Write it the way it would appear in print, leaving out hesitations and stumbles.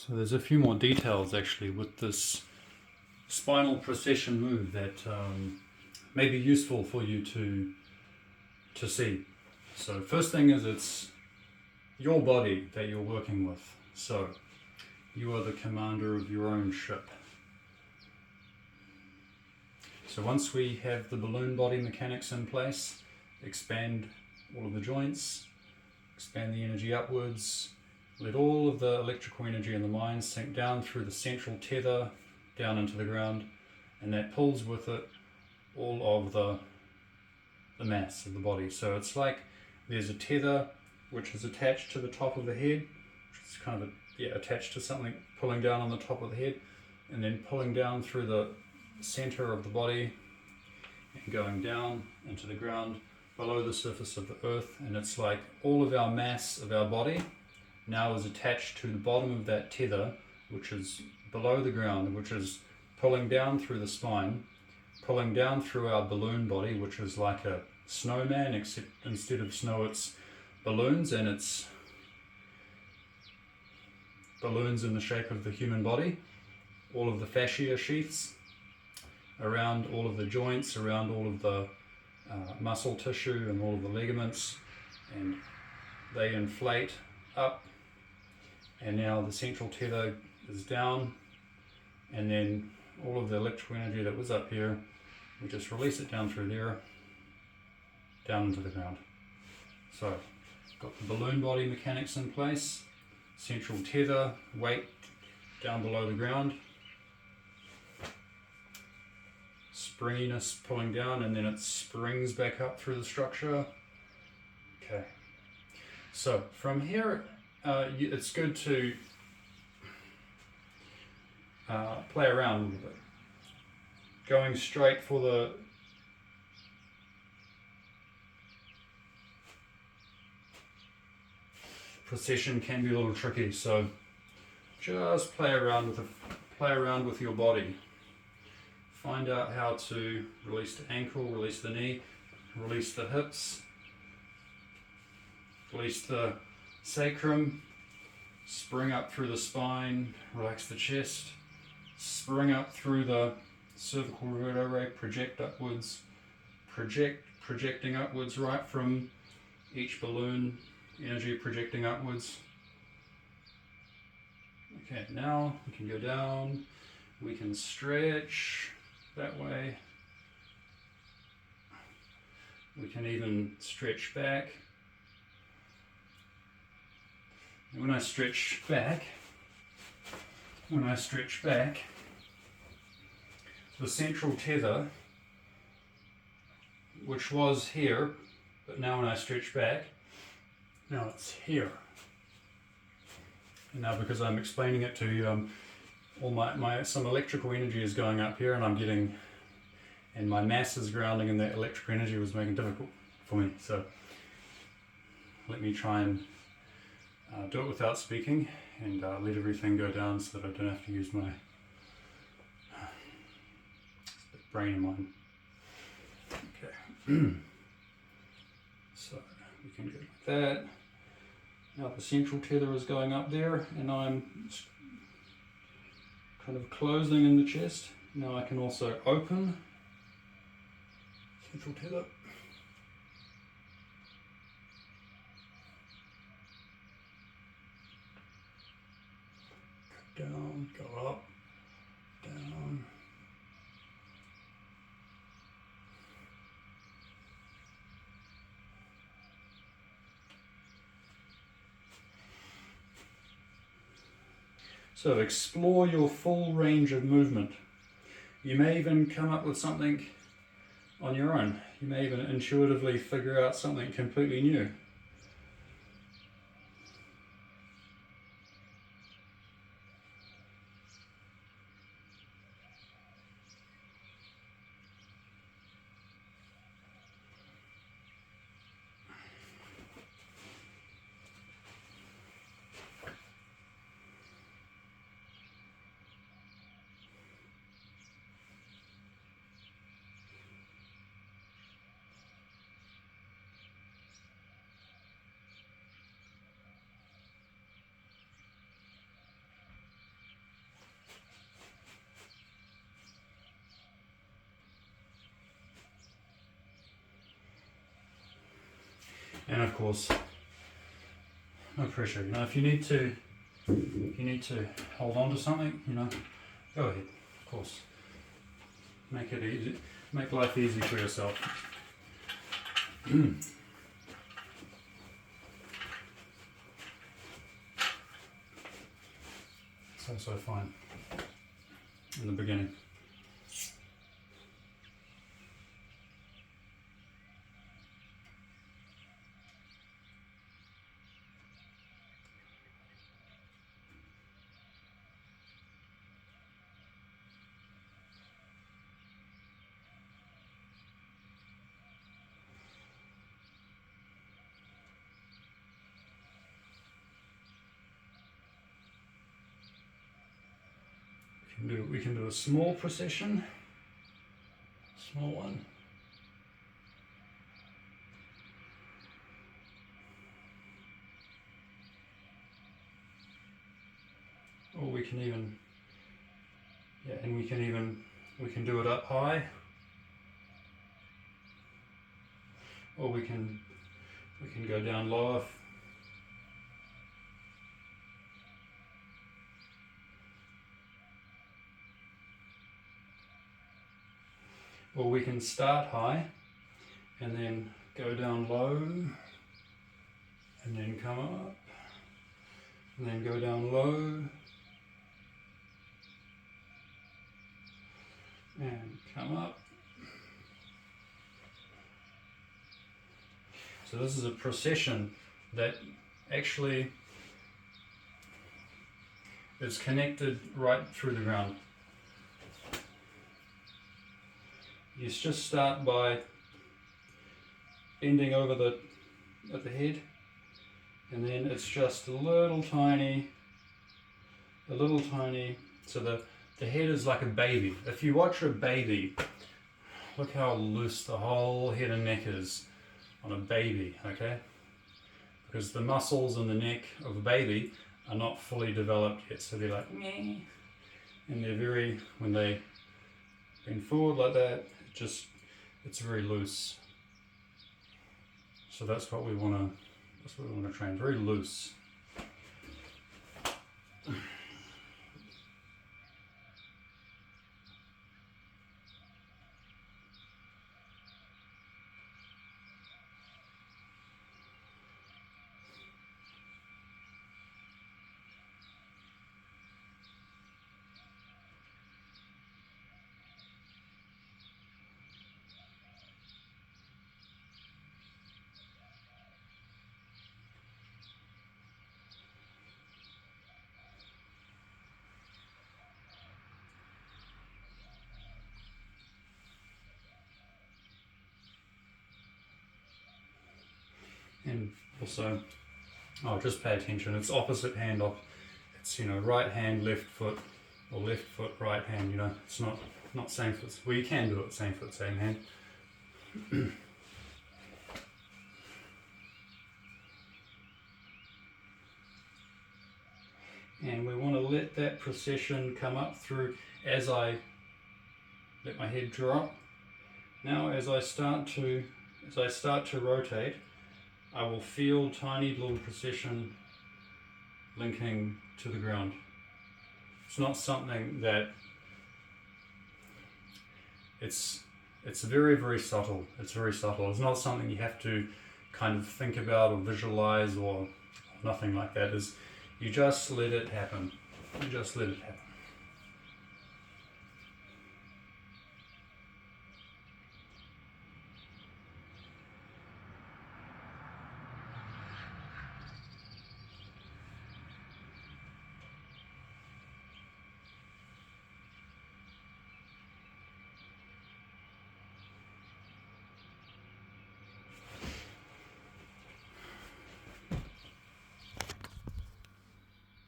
So there's a few more details actually with this spinal precession move that may be useful for you to see. So first thing is, it's your body that you're working with. So you are the commander of your own ship. So once we have the balloon body mechanics in place, expand all of the joints, expand the energy upwards, let all of the electrical energy in the mind sink down through the central tether down into the ground, and that pulls with it all of the mass of the body. So it's like there's a tether which is attached to the top of the head, which is kind of attached to something, pulling down on the top of the head, and then pulling down through the center of the body and going down into the ground below the surface of the earth. And it's like all of our mass of our body now is attached to the bottom of that tether, which is below the ground, which is pulling down through the spine, pulling down through our balloon body, which is like a snowman, except instead of snow it's balloons, and it's balloons in the shape of the human body. All of the fascia sheaths around all of the joints, around all of the muscle tissue and all of the ligaments, and they inflate up, and now the central tether is down, and then all of the electrical energy that was up here, we just release it down through there, down into the ground. So got the balloon body mechanics in place, central tether, weight down below the ground, springiness pulling down, and then it springs back up through the structure. Okay, so from here it's good to play around a little bit. Going straight for the precession can be a little tricky, so just play around with your body. Find out how to release the ankle, release the knee, release the hips, release the sacrum, spring up through the spine, relax the chest, spring up through the cervical vertebrae, project upwards, projecting upwards right from each balloon, energy projecting upwards. Okay, now we can go down, we can stretch that way, we can even stretch back. And when I stretch back, the central tether, which was here, but now when I stretch back, now it's here. And now because I'm explaining it to you, some electrical energy is going up here, and and my mass is grounding, and that electrical energy was making it difficult for me. So let me try and do it without speaking, and let everything go down so that I don't have to use my brain in mine. Okay. So we can go like that. Now the central tether is going up there, and I'm kind of closing in the chest. Now I can also open central tether. Go down, go up, down. So explore your full range of movement. You may even come up with something on your own. You may even intuitively figure out something completely new. And of course, no pressure. You know, if you need to hold on to something, you know, go ahead. Of course, make it easy, make life easy for yourself. So fine in the beginning. We can do a small precession, small one. Or we can even, yeah, and we can do it up high. Or we can go down lower. Or we can start high and then go down low and then come up and then go down low and come up. So this is a precession that actually is connected right through the ground. You just start by bending over at the head, and then it's just a little tiny, so the head is like a baby. If you watch a baby, look how loose the whole head and neck is on a baby, okay? Because the muscles in the neck of a baby are not fully developed yet, so they're like, meh, and they're very, when they bend forward like that, it's very loose. So that's what we want to train, very loose. And also, just pay attention, it's opposite hand up. It's, you know, right hand, left foot, or left foot, right hand, you know, it's not same foot. Well, you can do it same foot, same hand. And we want to let that precession come up through as I let my head drop. Now as I start to rotate, I will feel tiny little precession linking to the ground. It's not something that it's very, very subtle. It's very subtle. It's not something you have to kind of think about or visualize or nothing like that. You just let it happen. You just let it happen.